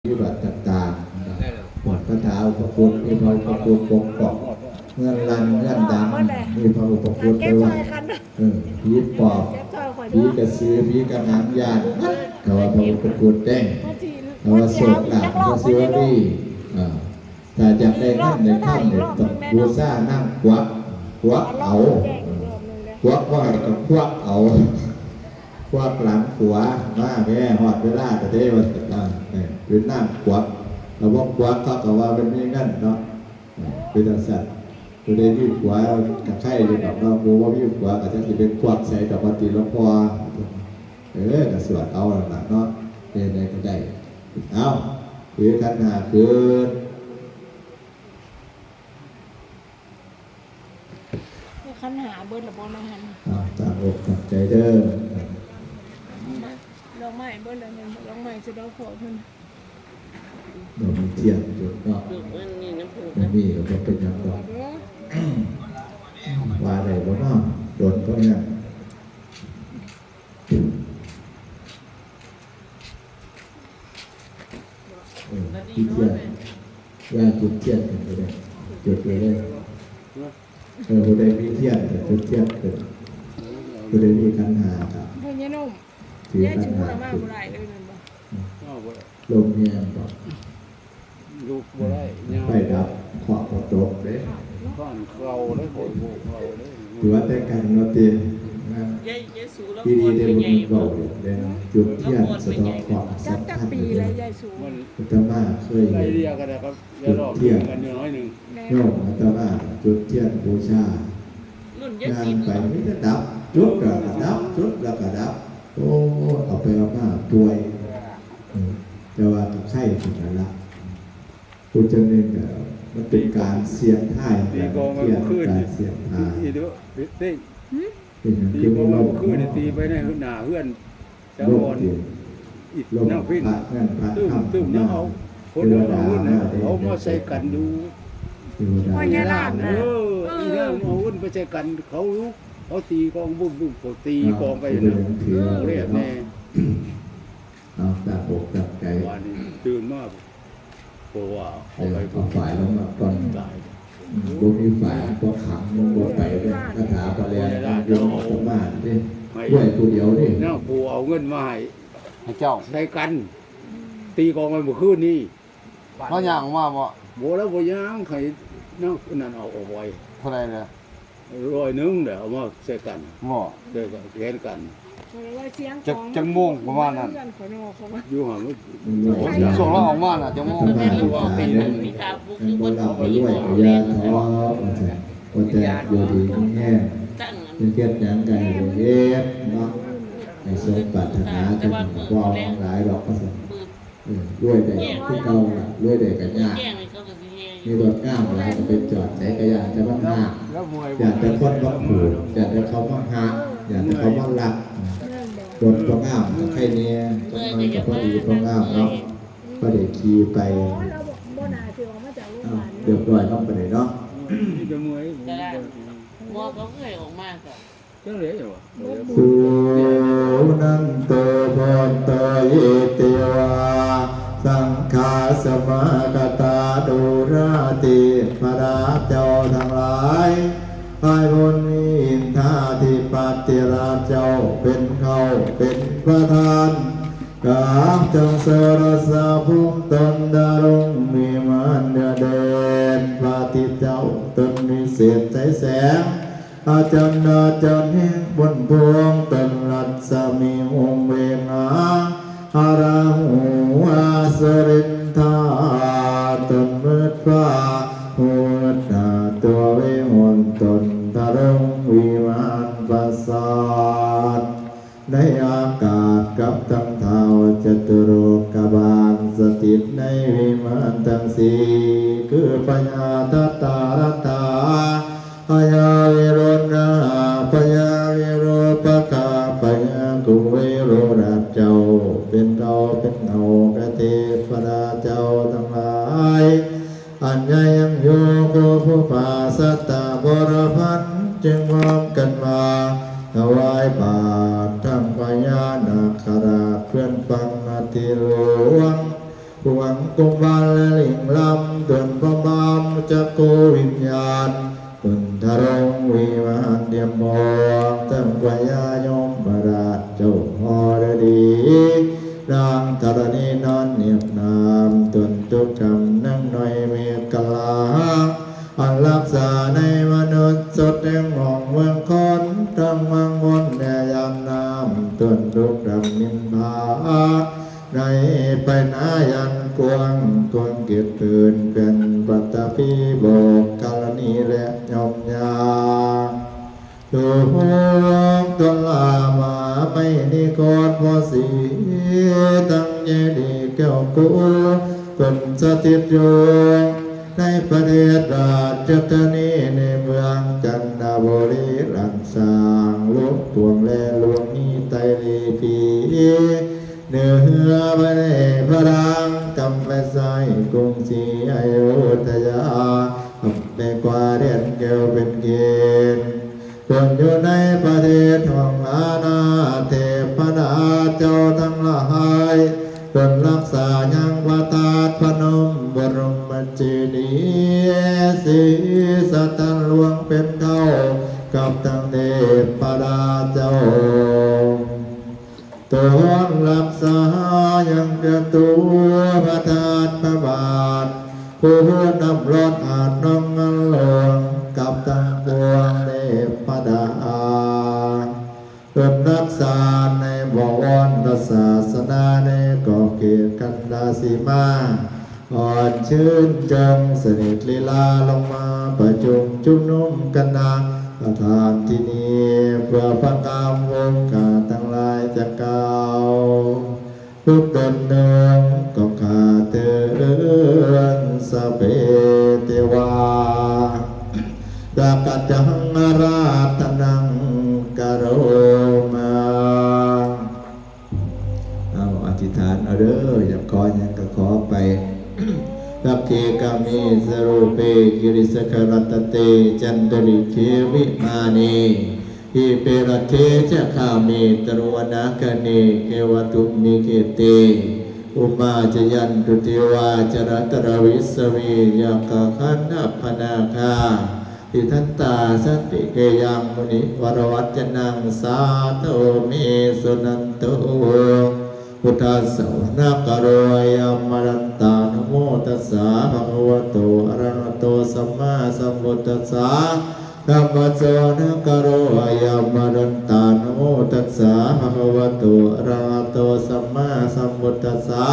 ปฏิบัติต่างๆหมดพระเท้าพระพุทธมีพระพุทธปกป้องเงื่อนลันเงื่อนดำมีพระพุทธไปว่าผีปอบผีกระสือผีกระหางยานเขาว่าพระพุทธแดงเขาว่าโศกหลับพระศิวลีแต่จากได้นั่นในถ้ำเนี่ยต้องบูชานั่งควักเอาควักว่ากับควักเอาควักหลังขวามาแม่หอดเวลาแต่ได้วันเป็นนั่งควักเราบอกควักเขาก็ว่าเป็นไม่งั้นเนาะเป็นสัตว์ตัวได้ยืดขวากับไข่เลยดอกเราบูว่ายืดขวาอาจจะเป็นควักใส่ดอกปฏิลพอกระสวดเอาหลังเนาะเป็นอะไรก็ได้เอาคือขันหาคือขันหาเบิร์ดหรือบ่มาหันต่างอกต่างใจเด้อลองใหม่เบิร์ดแล้วมันลองใหม่จะได้ขอเพิ่นเรามีเทียนจุดเนาะมีก็เป็นอย่างดอกว่าอะไรบ่เนาะโดนก็เนี่ยที่เทียนว่าจุดเทียนกันไปเลยจุดไปเลยผู้ใดมีเทียนแต่จุดเทียนเกิดผู้ใดมีขันหาครับเพิ่นยังนุ่มถือขันหาลมเงียบก่อนลูกบ่ได้ไปดับขอพอตกเลยข้อนเขาเลยโหดเขาเลยถือว่าแต่กันเราเต็มนะที่ดีได้บุญบอกเลยจุดเทียนสะท้อนความสัมพันธ์พุทธมาเคยจุดเทียนโยมพุทธมาจุดเทียนบูชางานไปไม่ได้ดับจุดแล้วก็ดับจุดแล้วก็ดับโอ้เอาไปเอามาป่วยแต่ว่าไข้ถึงนั้นละผู้เจริญมันเป็นการเสี่ยงทายเทียนการเสี่ยงทายตีด้วยตีตีโมเราขึ้นตีไปในหน้าเพื่อนจะอ่อนอิดนั่งฟินตึ้มนั่งเอาคนเดินเอาหุ้นเอามาใส่กันดูว่าแค่ลาบนะอีนั่งเอาหุ้นไปใส่กันเขาตีกองบุ้มเขาตีกองไปนะเรียกแน่เอาตาอกตาใจวันนี้ตื่นมากเพราะว่าเอาไปฝ่ายแล้วมาก่อนบุญมีฝ่ายก็ขังมึงบ่ไปเลยคาถาปะแลนโยมสมานดิด้วยผู้เดียวดินั่งปูเอาเงินมาให้เจ้าใช้กันตีกองไปเมื่อคืนนี้เขาย่างมาบ่แล้วบ่ย่างใครนั่นเอาไว้เท่าไรเนี่ย100เดี๋ยวเอามาใส่กันบ่ใส่กันแทนกันจังม่วงประมาณนั้นอยู่ห่างส่งเราออกมาน่ะจังม่วงมีข่าวบุกคือบ่เราไปด้วยยาท้อว่าแต่อยู่ดีแง่เป็นเทียบอย่างไกลเฮ็ดเนาะให้สมปรารถนาจะว่าหลายดอกก็สิด้วยได้ที่เก่าด้วยได้กันยากมีรถก้าวหลายก็ไปจอดใช้กระยานจะบ้างหาอยากจะคนบ้างผูกอยากจะเขาบ้างหาอยากจะเขาบ้างหลักรถบ้างอ้าวใครเนี่ยต้องมากับพอดีบ้างอ้าวเนาะก็เดี๋ยวขี่ไปเดือดร้อนต้องไปไหนเนาะจะมวยมอเขาเคยออกมาก่อนจังเลยเหรอสุนันโตพรตเยติวาสังฆาสมากตาดุราติพระเจ้าทั้งหลายภายบนมีอินทาธิปัตติราชเจ้าเป็นเขาเป็นประธานกาจงเสรสะภูมิตนดารุงมีมันเด่นพระทิเจ้าตนมีเศษใจแสงอาจารย์แห่งบนพวงตนรัศมีองค์เวงาอาราหูอาสรินทาตนมืดฟ้าหัวหน้าตัวเวหนตนทะลุวิมานประสาทในอากาศกับทั้งเท้าจตุโลกบาลสถิตในวิมานทั้งสี่คือปัญญาทัตตารัตตาพยาวิโรณาพยาวิโรปะกาพยากุเวโรราชเจ้าเป็นเราเป็นเงากระเทพราเจ้าทั้งหลายอัญญยังโยโกผู้ภาสัตตาบรพันจึงพร้อมกันมาถวายบาตรทั้งพญานาคราชเพื่อนฟังนาทีหลวง พวงกุมารและลิงลำตวนพระบามจักโกวิญญาณตุนทรงวิมานเดียมมองตั้งกวายายมบาราชเจ้าฮอดดีนางธรณีนอนเนียบนามตนทุกคำนั่งหน่อยเมฆกลาอันรักษาในมนุษย์สดแห่งหองเมืองคนทั้งวังวนแด่ยามน้ำตนทุกดำนินพาในไปนายันกวงเกียรติเกินเป็นปัตตภีโบกกาลนีและยมยาดูพวงตนลามาไม่นิโกรพอสีตั้งเยดีแก้วกุลเป็นสถิตอยู่ในประเทศราชธานีในเมืองจันทบุรีหลังสร้างหลวงปวงและหลวงนี้ไตรลีปีเนื้อไปในพระรังกำไปใส่กรุงศรีอยุธยาในกว่าเรียนเกี่ยวเป็นเกณฑ์คนอยู่ในประเทศของอาณาเทพนาเจ้าทั้งหลายคนรักษายังพระธาตุพนมบรมเจดีย์ศรีสัตว์หลวงเป็นเท่ากับทั้งเทพนาเจ้าตัวรักษายังกระตัวพระธาตุพระบาทผู้นำรถอาจน้องเงินหลวงกับทั้งปวงเทพดาเป็นรักษาในบวรศาสนาในกอบเขตกันดาสีมาอ่อนชื่นจงเสด็จลีลาลงมาประชุมชุมนุมกันนาประธานที่นี้เพื่อประกาศวงการทั้งหลายจะกล่าวทุกตนหนึ่งก็ขาเตือนสเปเทวาดากัจจังราตนังกโรมาเอาอธิษฐานเอาเด้ออยากขออย่างก็ขอไปสัพเพกามิสรูเปกิริสกรัตเตจันตริเขวิมานีอิเปรเทจะข้ามีตรวนาคเนเกวตุมิเกเตอุมาจยันตุเทวาจรัตรวิสวียากขันอัปปนาคาทิทันตาสันติเกยังมุนิวรวัจนังสาโตเมสุนันโตพุทธัสสะนะกะโรยามรันตานะโมตัสสะภะคะวะโตอะระหะโตสัมมาสัมพุทธัสสะธัมมัสสะนะกะโรยามรันตานะโมตัสสะภะคะวะโตอะระหะโตสัมมาสัมพุทธัสสะ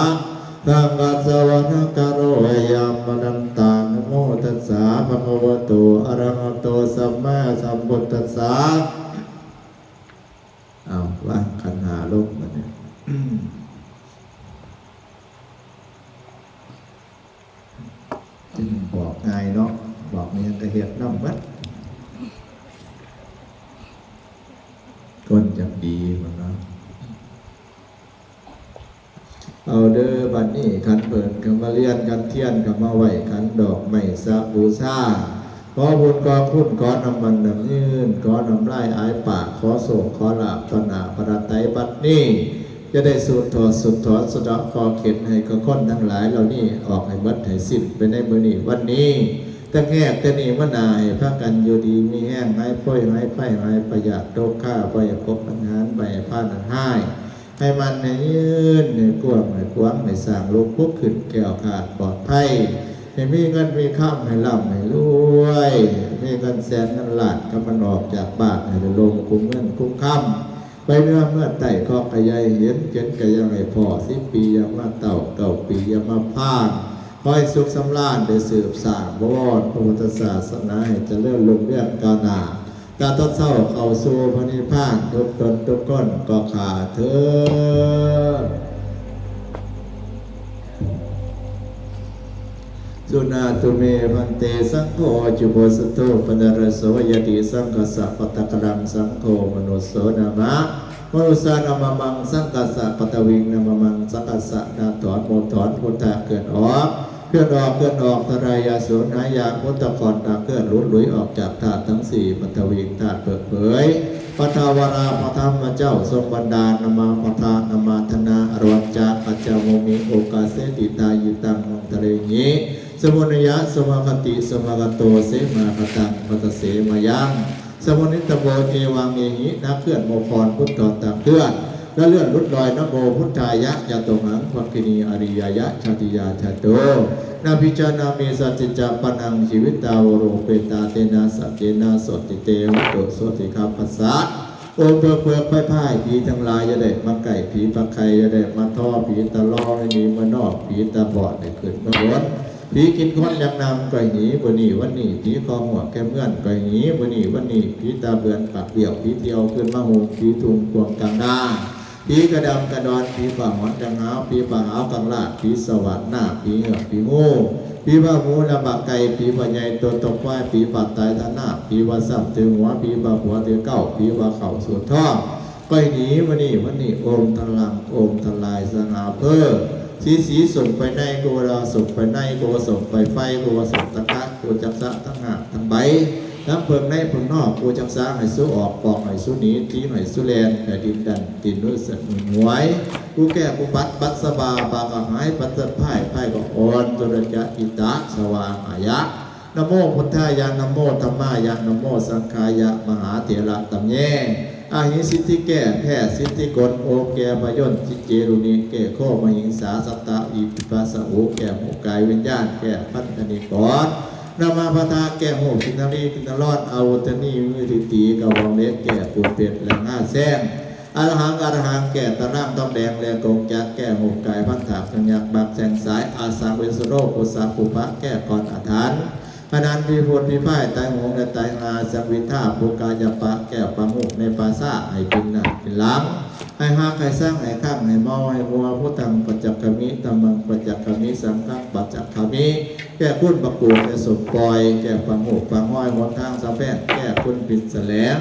ธัมมัสสะนะกะโรยามรันตานะโมตัสสะภะคะวะโตอะระหะโตสัมมาสัมพุทธัสสะเอาวางขันหาลงมาเนี่ยบอกง่ายเนาะบอกมีกระเทียมน้ำมัดคนจะดีมันเนาะเอาเด้อบัดนี้ขันเปิดกันมาเลียนกันเทียนกันมาไหวขันดอกไม้สะบูชาขอบุญขอคุณขอนำมันนำยืนขอนำไล่อายปากขอโศกขอลาบตนาพระไตรบัดนี้จะได้สุดถอดสะดอกคอเข็ดให้กับคนทั้งหลายเหล่านี้ออกให้บัดให้สิ้นไปในมื้อนี้วันนี้ตั้งแง่แต่นี้มานายพระกันอยู่ดีมีแห้งให้พ้อยให้ไฟให้ประหยัดโรคข้าไปพบปัญหาไปผ่านให้มันให้ยืนให้กว้างให้กว้างให้สร้างลูกพุกขึ้นแก้วขาดปลอดภัยให้มีเงินมีข้ามให้ร่ำให้รวยมีเงินแสนเงินล้านก็มันออกจากบ้านให้ลงคุ้มเงินคุ้มค่ำไปเนื้อเมื่อไต่ข้อกระยายเห็นเกินกระยังให้พอ10 ปียังมาเต่าปียังมาพานคอยสุขสำราญได้สืบสานบวรพระพุทธศาสนาให้เจริญรุ่งเรืองก้าวหน้าการทดเศร้าเข้าสู่พระนิพพานทุกตนทุกคนก็ขาดเถิดสุนาตุเมพันเตสังโฆจุโพสโตปนรโสยติสังฆสะปตตะกรังสังโฆมนุสโสนามะมนุสานามมังสังฆสะปตวิงนามมังสังฆสะนาถอนโมถอนพุทธะเกิดออกเคลื่อนออกทรายาสุนายาพุทธกรตาเคลื่อนหลุยออกจากธาตุทั้ง4ปตวิงธาตุเปิดเผย พระทาวราพระธรรมเจ้าทรงบันดาลนามาพระทานนามาธนาอรวัจจะปัจจโมมิโอกาเสติตายิตังมังทะเลญิสมุนยะสมาคติสมาคโตเสมาคตังปัตเสมายังสมุนิตโบเอวังเอหินักเคลื่อนโมคอนพุทธตามเคลื่อนและเลื่อนลุดลอยนโมพุทธายะยะตมังภักขินีอริยยะชาติยาชาโตนาพิจานามิสัจจจปนังชีวิตตาวโรเปตาเตนะสัจเจนะสติเตวโตโสติคาปัสสะโอเปลือกไพ่ผีทั้งหลายจะได้มาไก่ผีปลาไข่จะได้มาท่อผีตะลอให้หนีมานอกผีตาบอดได้ขึ้นมาล้นผีกินคนยังนำไก่หนีบนีวันนี้ผีคอหัวแก้มเงื่อนไก่หนีบนีวันนี้ผีตาเบือนปากเบี่ยวผีเที่ยวขึ้นมาหูผีทุงควงกลางหน้าผีกระดำกระดอนผีฝ่าหอนดังหาวผีฝ่าหาวกังลาดผีสวัสดหน้าผีเหงือกผีงูผีว่าหมูระบะไก่ผีว่าใหญ่ตัวตกควายผีปัดตายท่าหน้าผีว่าซ้ำตือหัวผีว่าหัวตือเก้าผีว่าเข่าสูดท่อก้อยหนีวันนี้โอมทลังโอมทลายสงาเพ้อสีส่งไปในโกราส่งไปในโกส่งไปไฟโกส่งตะกะโกจักษะทั้งหากทั้งใบทั้งเพิงในเพิงนอกโกจักษะให้สู้ออกปอกให้สู้หนีทีให้สู้แลนแต่ดินดันตินด้วยสัตว์หน่วยกูแก่กูบัดสบาปากหายปัดสัตไพ่ก็อ่อนจรจะอิตะสว่างอายะนะโมพุทธายะนะโมธรรมายะนะโมสังฆายะมหาเถระตัมแยอาหิสิทธิแก่แพ้สิทธิกลโอแก่พยนต์จิเจรุณีแก่ข้อมหิงสาสัตตาอิปิปัสสะโอแก่หมู่กายวิญญาณแก่พันธนิกรนามาพาทาแก่หมู่กินนารีกินนรอดอาวุธนีมือตีกะวังเล็กแก่ปูเป็ดและง่าแซงอรหังแก่ตะร่างต้องแดงและกงจักแก่หมู่กายพันถากสัญญาบักแสงสายอาสาเวสโรโอสาปุปะแก่ก่อนอาถรรพ์พนันพิพุทธิพ่ายตายหงและตายงาสังวิท่าภูกายปะแก้วปะมุกในปาซ่าให้กินหนักเป็นล้ำให้หาใครสร้างให้ข้างให้เมาให้มัวพุทธังปัจจักขมิธรรมังปัจจักขมิสังฆังปัจจักขมิแก้คุณประกูแก้สมปล่อยแก้ฟังหูฟังห้อยหนทางสะแพทย์แก้คุณปิดแสลง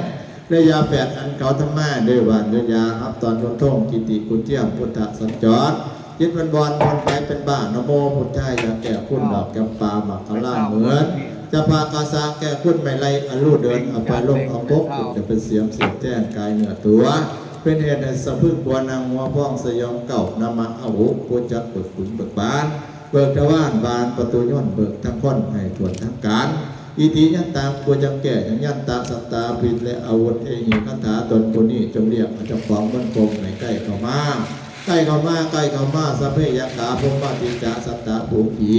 ด้วยยาแปดอันเขาธรรมะด้วยหวานด้วยยาอับตอนทนท่งกิติกุเจียมพุทธสัญจรยึดมันบอลมันไปเป็นบ้านนโมพุทธายาแก้คุณดอกแก้ปลาหมักขล่าเหมือนจะพากาสาแก้คุณไม่ไรอรูเดินเอาไปลงเอาพกจะเป็นเสียมแจ้งกายเหนือตัวเป็นเหตุให้สะพึ่งบัวนางหัวพ้องสยองเก่านามาอาวุธกุจักเบิกขุนเบิกบานเบิกทวารบานประตูย่นเบิกทั้งค้นให้ทวนทั้งการอิติยันตามกุจักแก่ยันตาสัตตาพินและอาวุธเอหิคาถาตนคนนี้จงเรียกเจ้าของมันคงในใกล้เข้ามาใกล้เข้ามาสัพเพยกาพมปฏิจจสัตตาภูผี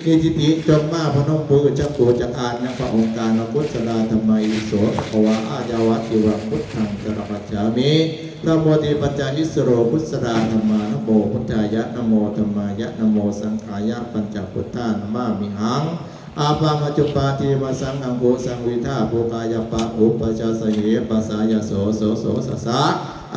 นิจิติจงมาพนมมือจักโกจักอานยังพระองค์การพุทธราธรรมอิโสภวะอาญาวะติวังพุทธังจรปัจฉามินะโมติปัจจายิสโรพุทธราธรรมานะโมพุทธายะนะโมธรรมายะนะโมสังขายะปัญจพุทธานะมามิหังอาภามาจุปาติมาสังฆังโกสังวิธาโภกายปะอุปจาสเหปัสสายโสสสะ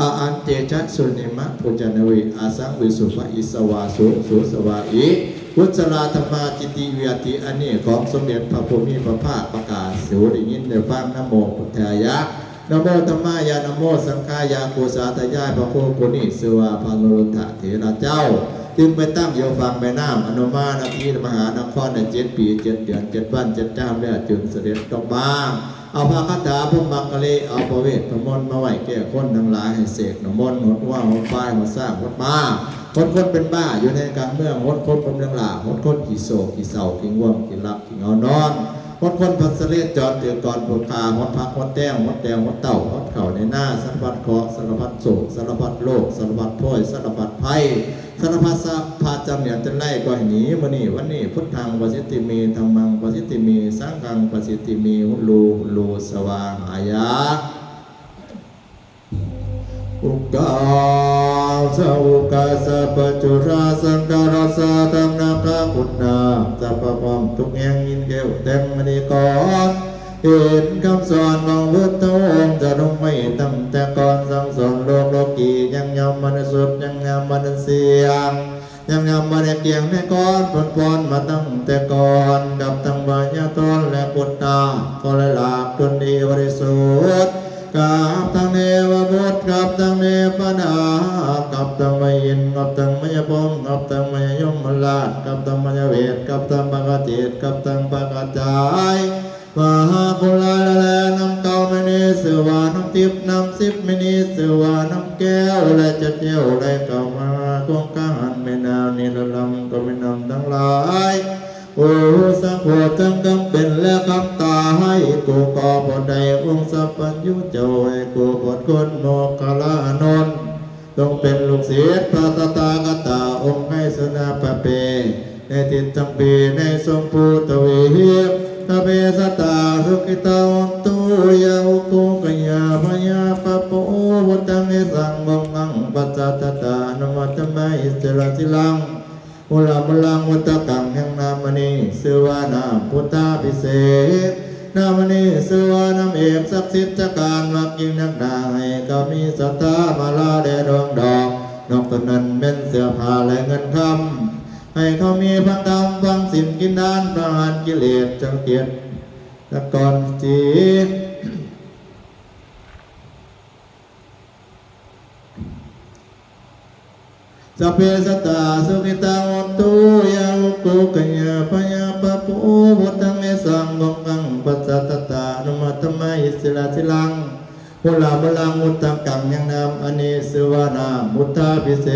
อาอันเตจัสสุนิมะปุจจนวิอาสังวิสุภอิสวาสุสวาอิพุทธราธรรมาจิติวิยติอันนี้ของสมเด็จพระพุทธพระภาคประกาศสูได้ยินได้ฟังนะโมพุทธายะนะโมธรรมายะนะโมสังฆายะโกสาธยายพระโคกุณิสวาพานุรุทธะเถระเจ้าจึงไปตั้งโยฟังแม่น้ำอนุมานาทีมหานครใน7 ปี7 เดือน7 วัน7 จ้ามแล้วจึงเสด็จตกบ้างเอาพระคาถาพระมังกรเอาพระเวทพระมนต์มาไหวแก่คนทั้งหลายให้เสกน้ำมนต์หดว่าหดฝ้ายหดสร้างหดมาคนเป็นบ้าอยู่ในกลางเมืองคนกำลังหลาคนขี่โศกขี่เศร้าขี่ง่วงขี่หลับขี่เอานอนคนพัสเลจอดเตือนก่อนปวดขาหดพักหดแต้งหดแดงหดเต่าหดเข่าในหน้าสารพัดเคราะห์สารพัดโศกสารพัดโรคสารพัดโทษสารพัดภัยสารพัดสาพาจำเหนียนจะไล่ก็ให้หนีวันนี้พุทธังประสิทธิมีธรรมังประสิทธิมีสังฆังประสิทธิมีหุลูสว่างอายะอุกาสะอุกาสะปัจจุราสังการสะธรรมนาคคุณนาสัพพะพรมทุกแห่งยินเกวเต็มมณีก่อนเห็นคำสอนของพุทธองค์จะลงไม่ตั้งแต่ก่อนสั่งสอนโลกียังยำมันสุดยังยำมันเสียงยังยำมันเกียงในก่อนผลพรมาตั้งแต่ก่อนดับทั้งบาญาตนและปุตตาก็เลยหลักจนดีบริสุทธิ์กับทั้งเนวบุตรกับทั้งเนปนากับทั้งมยินกับทั้งมยพงกับทั้งมยยมราชกับทั้งมยเวทกับทั้งปกติกับทั้งปกจายมหาปุราละแลน้ำเก่าไม่เนสวาน้ำ ทิพย์น้ำสิบมินิสวาน้ำแก้วและจะเจ้าได้เข้ามาคงกานไม่นาวนิรลำก็ไม่นำทั้งหลายโอ้สังโฆทั้งกำเป็นและคำตาให้กูก่อผลใดองค์สัพพัญญุเจ้าให้กูผลคนโมกขลานนท์ต้องเป็นลูกศิษย์พระตถาคตาองค์ให้สนาปเปในทิศทั้งปีในทรงภูตวีทเวสตาสุขิตาวันตุยาอุตุกยาพยาปะโปวุตังเอสังวังอังปัจจตตานมัตตมะอิสระสิลังมุลามุลังมุตตะกังแห่งนามณีสือว่านามพุทธาภิเศษนามณีสือว่านามเอกศักดิ์สิทธิ์จักการมักยิ่งนักหนาให้ก็มีสัทธามาลาแด่ดวงดอกนอกจากนั้นเป็นเสื้อผ้าและเงินคำให้เขามีพังดำฟังสินกินดานประหารกิเลสจังเกียรติตะกอนจีสัพเพสัตตาสุขิตาวันตุยาอุโกกัญญาพยาปะปุพุทธังเอสังวังกังปัจจตตานุมัตตมะอิสิลาสิลังพุลาบลังมุตตังกังยังนามอเนสวานามุตตาภิเศ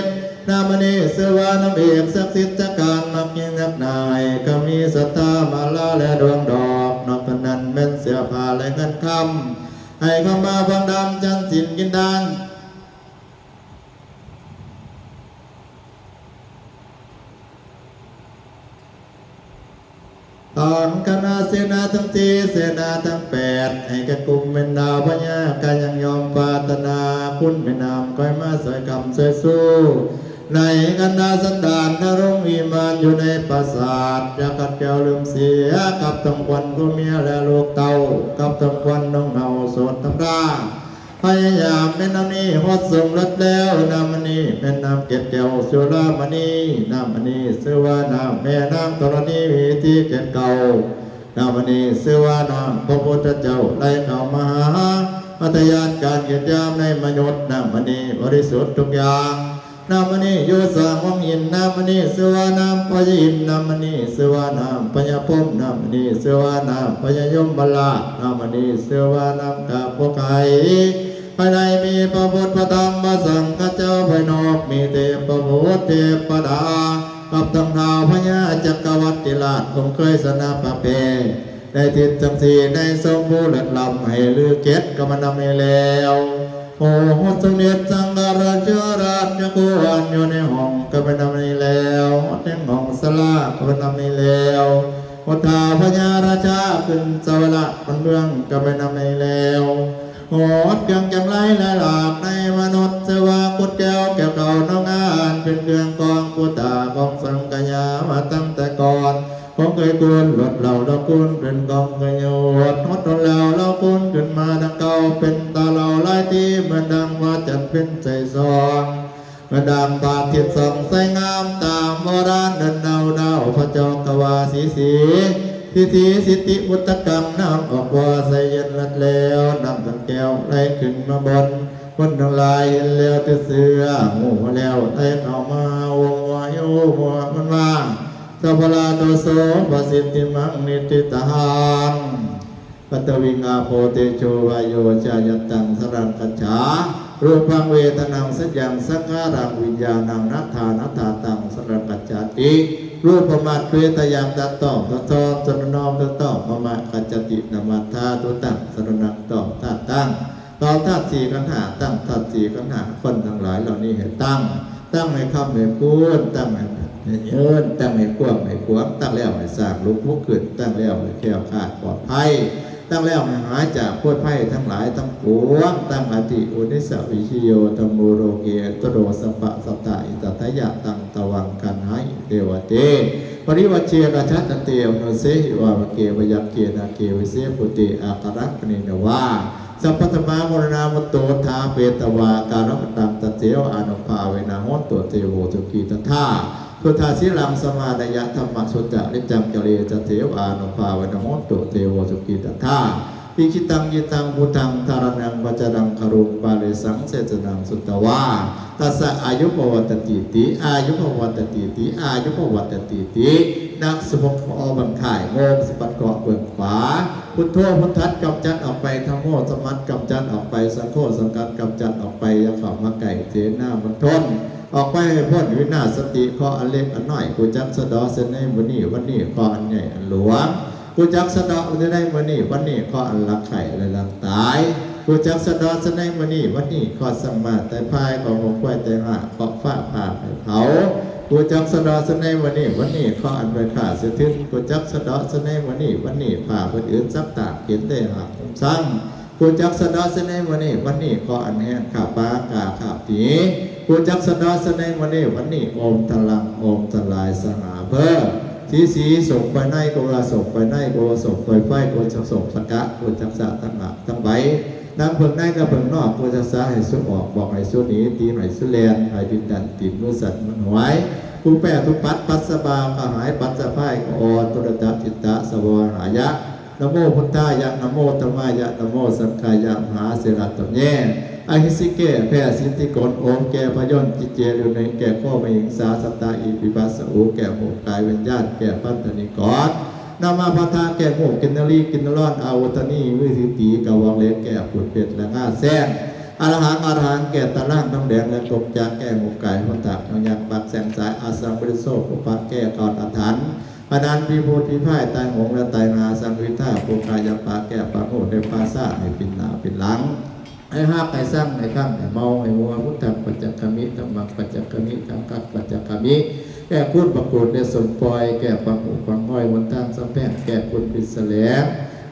ษนามณีสวานามเอกศักดิ์สิทธิ์จักการมักยิ่งนักนายก็มีสัทธามาลาและดวงดอกนอกจากนั้นเป็นเสื้อผ้าและเงินคำให้เข้ามาฟังดำจันสินกินดานตอนคณะเสนาทั้งสี่เสนาทั้งแปดให้กระกุมเป็นดาวพญาการยังยอมปาตนาคุณเป็นนามคอยมาสวยคำสวยสู้ในกันดาสันดานนรงวิมานอยู่ในปราสาทจะกัดแก้วลืมเสียกับตำควันผู้เมียและลูกเต่ากับตำควันน้องเนาโสดตำราพยายามเป็นน้ำนี้ฮอดส่งรถแล้วน้ำมันนี้เป็นน้ำเก็บแก้วสุรามณีน้ำมันนี้ชื่อว่าน้ำแม่น้ำธรณีวิธีเก็บเก่าน้ำมันนี้ชื่อว่าน้ำพระพุทธเจ้าได้เข้ามาหาอัตยานการเกียรติยามในมนุษย์น้ำมันนี้บริสุทธิ์ทุกอย่างน้ำมันนี้โยสางวังอินน้ำมันนี้ชื่อว่าน้ำพญอินน้ำมันนี้ชื่อว่าน้ำพญพมน้ำมันนี้ชื่อว่าน้ำพญยมบาลาน้ำมันนี้ชื่อว่าน้ำกาปไก่ภายในมีพระพุทธพระธรรมพระสังฆเจ้าภายนอกมีเทพบุตรเทพดากับทั้งดาวพญาจักรวรรดิราชคงเคยสนาปะเปได้ทิศจังสีในสมบูรณ์ลำให้ลือเกตก็มันนำให้แล้วโอ้โหสมเด็จสังฆราชราชกุวรอยู่ในห้องก็มันนำให้แล้วในห้องสลาก็มันนำให้แล้วพุทธาพญาราชาขึ้นสวรรค์บนเมืองก็มันนำให้แล้วโหดเครื่องจังไรและหลากในมนุษย์เสวากุดแก้วแก้วเก่าน้องงานเป็นเครื่องกองกุตาของสังกัญญามาตั้งแต่ก่อนของเคยกุลหลดเหล่าเรากุลเป็นกองกระโยดฮดหลดเหล่าเรากุลขึ้นมาดังเก่าเป็นตาเราไล่ที่เหมือนดังว่าจัดเป็นใจซองเมื่อดังบาททิศส่องใสงามตามโบราณเดินเดาพระจอกกวาสีพิธีสิทธิวุตกรรมน้ำออกว่าใส่เย็นลัดแล้วนำตั้งแก้วไหลขึ้นมาบนคนทั้งหลายเห็นแล้วจะเสืองูแล้วไหลเข้ามาวงวายโอ้หัวมันว่าสัพพลาโตโสปสิทธิมังนิติตาหังปัตวิงอาโพเตโชวายโยจายตังสรังกัจฉารูปังเวทนังสัจยังสังขารังวิญญาณังนัตถาตังสรังกัจจติรูปประมาทเวทยังตัดต่อตัดตอนสนนอมตัดต่อประมาทกัจจตินามัทธาตุตังสนนักต่อธาตุตั้งต่อธาตุสี่ขันธ์ห้าตั้งธาตุสี่ขันธ์ห้าคนทั้งหลายเหล่านี้ให้ตั้งให้คำให้พูดตั้งให้เยินตั้งให้กว้างให้ขวางตั้งแล้วให้สร้างลุกขึ้นตั้งแล้วให้แคล้วคลาดปลอดภัยตั้งแล้วให้หายจากโทษภัยทั้งหลายทั้งปวงตั้งอติอุนิสวิชิโยธรรมโรเกตโรสัปะสัตตาอิตถยะตังตวังกันหายเดวเตปริวัชเชราชัตเตวโนเสหิวาวเกวยักเกนาเกวิเสปุติอาคารักปณินวาสัพพธรรมามรณามุตโตทาเปตวาการกตังตเจวอนุภาเวนะโหตุเตโวทุกีตถาพุทธาสิลังสมาดยะธรรมสุตตะนิจังกะเลจเทวานุภาเวนะโหตุเตโวทุกีตถาปิคิตังยิตังพุทธังธารนังปัจจดังคารุปาริสังเสจนังสุตตวาตัสสะอายุภวัตติติอายุภวัตติติอายุภวัตติตินักสมภพบังข่ายโงสปัดเกาะเบื้องขวา พุทโธพุทธัดกำจัดออกไปธรรมโมสมัดกำจัดออกไปสังโฆสังกัดกำจัดออกไปยาข่าวมาไก่เจน่ามันทนออกไปให้พ้นวินาศสติข้ออันเล็กอันน้อยกูจักสะดอเสนวันนี้ข้ออันใหญ่อันหลวงกูจักสะดอจะได้วันนี้ข้ออันรักไข่และรักตายกูจักสะดอเสนวันนี้ข้อสัมมาแต่พายของหัวควายแต่หาข้อฟ้าผ่าให้เผากูจักสะดอเสนวันนี้ข้ออันไปขาเสียทิ้งกูจักสะดอเสนวันนี้ผ่าคนอื่นซักตากเขียนได้หักซ้ำกูจักสะดอเสนวันนี้ข้ออันแห้งขาปากาขาผีกูจักสะดอเสนวันนี้โอมตะลังโอมตะลายสหาเพื่อทีสีส่งไปในกูว่าส่งไปในกูส่งไปไฟกูจะส่งสกะกูจักสะตั้งหลักตั้งใบน้ำเพิ่งในกับเพิ่งนอกกูจะสะให้สุดออกบอกให้สุดนี้ตีให้สุดแลนให้ดินดันติดมือสัตว์มันหวยกูแปรทุปัดปัสสบาขหายปัสสะพายกอตุรตะจิตตะสวหายะนะโมพุทธายะนะโมธรรมายะนะโมสังฆายะมหาเสรัตตแย่อหิสิเกแผ่สิทธิกรโอมแก่พยนต์จิเจริญในแก่ข้อไม่หิงสาสัตตาอิปิปัสสะอุแก่หมู่กายวิญญาณแก่พันธนิกรนามาพัทธาแก่หมู่กินนรีกินนร้อนอาวตนีวิสิตีกวังเล็กแก่ปุดเป็ดและง่าแซงอรหังแก่ตะล่างน้ำแดงและตกจากแก่หมู่กายพันธะเอายักปักแสงสายอาสังบริโภคอุปะแก่ก่อนอัฐันอนันต์พิบูติพ่ายตายหงและตายนาสังวิท่าภูกายปาแก่ปาโหดในปาซาให้ปินหนาปินหลังให้ห้าไปสร้างให้ข้างให้เมาให้มัวพุทธังปัจจคมิธรรมังปัจจคมิสังฆังปัจจคมิแก่คุณประกุฎในสมปอยแก่ปังอุปังห้อยบนทางสัมแพทย์แก่คุณปิศแหลง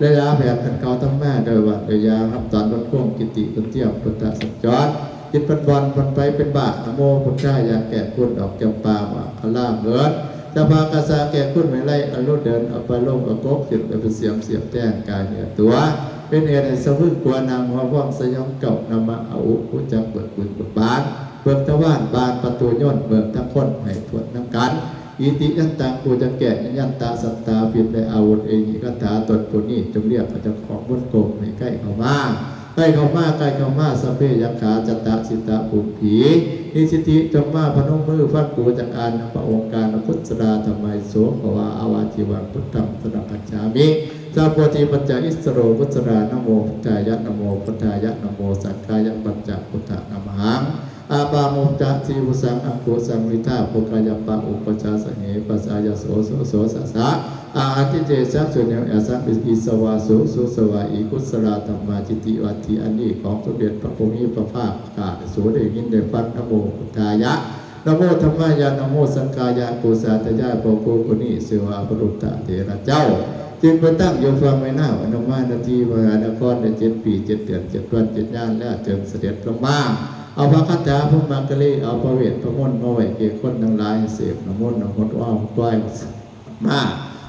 ระยะแผดกันเก่าทั้งแม่โดยวัดระยะครับตอนรถพ่วงกิติกุเทียบพุทธสัจจรจิตปันบอลปันไปเป็นบาทนโมพุทธายาแก่คุณออกจำปาว่าขล่ามเงินจะพากาซาแก่คุณไม่ไล่อรุณเดินเอาไปลงเอากบสิบเอาไปเสียบแต้งกายเหนือตัวเป็นเหตุให้สะพึ่งกลัวนางหัวว่องสยองเก่านำมาเอาผู้จักเบิกบุญบุญบานเบิกตะวันบานประตูย่นเบิกทั้งคนให้ทวนน้ำกันอิติยันตังกูจะแก่ยันตาสัตตาผิดในอาวุธเองคาถาตนปุณีจงเรียกพระเจ้าของบุญโกงในใกล้เข้ามาใกล้เข้ามาสัพเพยักขาจัตตะสิตะปุมผีนิสิทธิจงมาพนมมือฟังกูจักอ่านพระองค์การพุทธราธรรมัยโสภวาอาวาจิวังพุทธังสนักัจฉามิสาโพธิปัญจอิสโรพุทธรานะโมพุทธายะนะโมพุทธายะนะโมสังฆายะปัญจพุทธะนะมหังอาปาโมจักสีวุสังอังคุสังวิธาภูกายปะอุปชาสเหปัสสายโสสัสสะอาทิเจสักส่วนอย่างสังอิสวาสุสวาอีกุศลธรรมาจิติวัตถิอันนี้ของสมเด็จพระพุทธพระภาคกาโสได้ยินได้ฟังนะโมพุทธายะนะโมธรรมายะนะโมสังฆายะกุสาตยะโปโกกุณิเสวะปรุตตะเถระเจ้าจึงไปตั้งโยฟังไว้หน้าอนุมานาทีมหานครใน7 ปี 7 เดือน 7 วัน 7 ย่างและเจิมเสด็จลงมาเอาพระคาถาพระมังกรลีเอาพระเวทพระมนต์มาไว้เกี่ยวคนทั้งหลายเสพน้ำมนต์น้ำมนต์ว่าวต้อยมา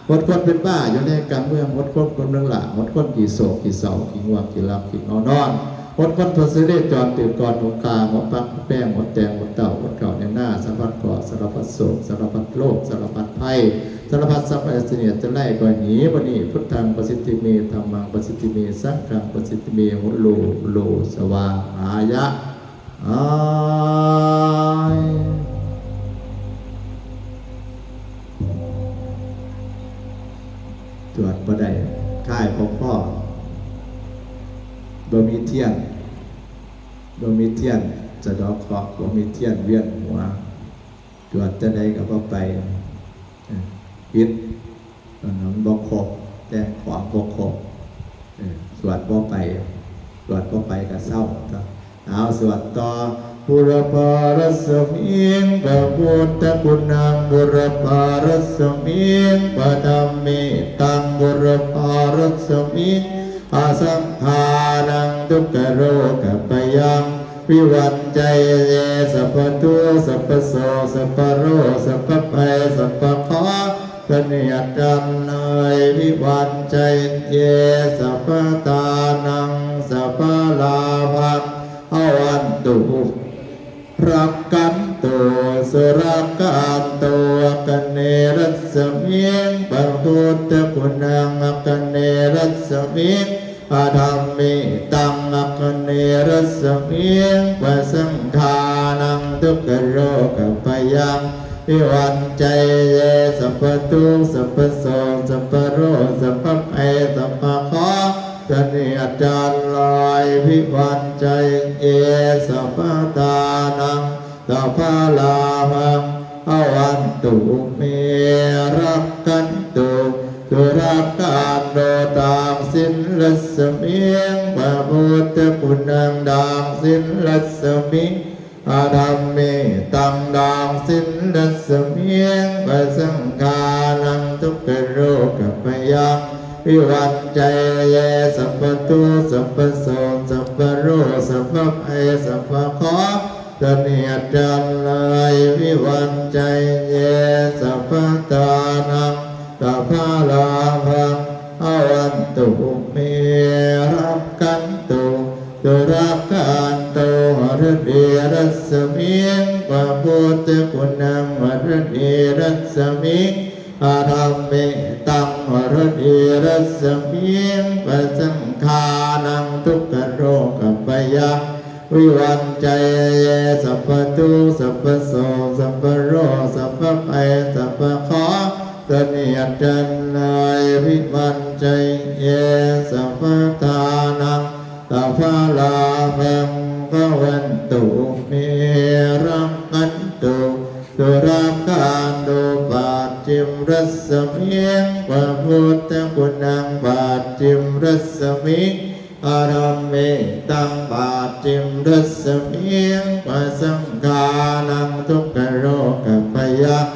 หมดคนเป็นบ้าอยู่ในกลางเมืองหมดคนคนหนึ่งหล่ะหมดคนกี่โศกกี่เสากี่งวงกี่ลำกี่นอนหมดคนทศเดชจรตื่นก่อนหัวกาหัวปักแป้งหัวแตงหัวเต่าหัวเก่าในหน้าสารพัดก่อสารพัดโศกสารพัดโลกสารพัดภัยสารพัดสัพพะเสนียจะไล่ก่อนหนีวันนี้พุทธังประสิทธิเมธรรมังประสิทธิเมสังฆังประสิทธิเมหุโลสวาหายะตรวจประเดี๋ยวค่ายของพ่อโดมีเทียนจะดอกเคาะโดมีเทียนเวียนหัวตรวจจะได้กับพ่อไปปิดตอนนั้นบอกขบแต่ขวางบอกขบสวดพ่อไปกับเศร้าเอาสวดต่อบุรพารสมิงพระพุทธคุณังบุรพารสมิงพระธรรมิตังบุรพารสมิงอาสังขานังทุกขโรคปยังวิวัตใจเยสัพพทุสัพพโสสัพพโรสัพพภัยสัพพขอเสนียดดำเนยวิวัตใจเยสัพพตานังสัพพลาภังอวันตุรักกันตัวสุรักกันตัวกันเนรัสมิงพระพุทธคุณังกันเนรัสมิงอาธรรมิตังกันเนรัสมิงพระสังฆานังทุกขโรคปยังวิวันใจเยสัพพทุสัพพโสสัพพโรสัพพภัยสัพพขอ สัพพะลาหังอวันตุเมรักขันตุสุรักขันโดตังสินลัสสมิงพระพุทธคุณังดังสินลัสสมิงอาธัมเมตังดังสินลัสสมิงพระสังฆานังทุกขโรคพยังวิวัตใจเยสัพพตุสัพพโสสัพพโรสัพพไอสัพพขอตเนียจันเลยวิวันใจเยสัพพตานังสัพพะลาภังอวันตุเมรักขันตุสุรักขันตุหฤดีรัสมิงพระพุทธคุณังหฤดีรัสมิงอาธัมเมตังหฤดีรัสมิงพระสังฆานังทุกขโรคพยังวิวันใจเยสัพพตุสัพพโสสัพพโรสัพพไอสัพพขอตเนียจันเลยวิวันใจเยสัพพทานังสัพพะลาภังพระวันตุเมรังกันตุสุรักขันตุปัจจิมรัสมิงพระพุทธคุณังปัจจิมรัสมิงอารัมเมตังปาจิมรัสมิงปะสังฆานังทุกขโรคพยัง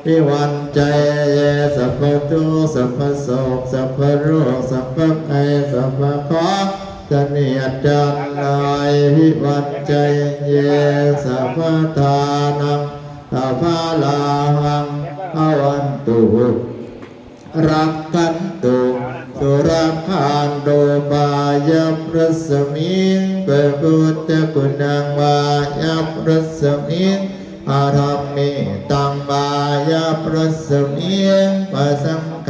วิวันใจเยสัพพตุสัพพโสสัพพโรสัพพไอสัพพขอตเนียจันลายวิวันใจเยสัพพทานังสัพพะลาหังอวันตุรักขันตุสุรักขันโดบายพระสมิงพระพุทธคุณังวายพระสมิงอาธัมเมตังบายพระสมิงพระสังฆ